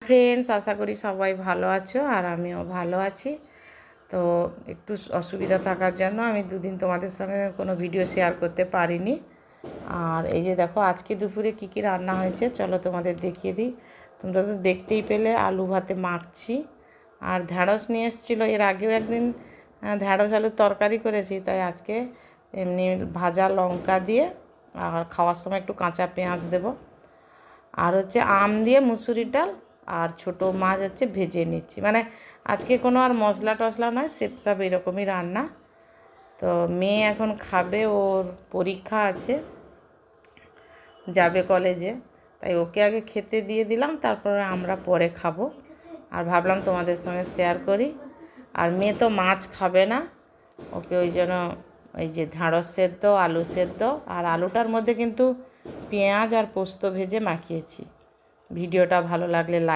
Friends, আশা করি সবাই ভালো আছো আর আমিও ভালো আছি। তো একটু অসুবিধা থাকার জন্য আমি দুদিন তোমাদের সঙ্গে কোনো ভিডিও শেয়ার করতে পারিনি। আর এই যে দেখো আজকে দুপুরে কী কী রান্না হয়েছে চলো তোমাদের দেখিয়ে দিই। তোমরা তো দেখতেই পেলে আলু ভাতে মাখছি। আর ঢ্যাঁড়স নিয়ে এসেছিলো, এর আগেও একদিন ঢ্যাঁড়স আলুর তরকারি করেছি, তাই আজকে এমনি ভাজা লঙ্কা দিয়ে আর খাওয়ার সময় একটু কাঁচা পেঁয়াজ দেবো। আর হচ্ছে আম দিয়ে মুসুরির ডাল আর ছোটো মাছ হচ্ছে ভেজে নিচ্ছি, মানে আজকে কোনো আর মশলা টশলা নয়, সেপসাপ এরকমই রান্না। তো মেয়ে এখন খাবে, ওর পরীক্ষা আছে, যাবে কলেজে, তাই ওকে আগে খেতে দিয়ে দিলাম, তারপরে আমরা পরে খাবো। আর ভাবলাম তোমাদের সঙ্গে শেয়ার করি। আর মেয়ে তো মাছ খাবে না, ওকে ওই জন্য এই যে ঢ্যাঁড়স সেদ্ধ, আলু সেদ্ধ, আর আলুটার মধ্যে কিন্তু পেঁয়াজ আর পোস্ত ভেজে মাখিয়েছি। ভিডিওটা ভালো লাগলে লাইক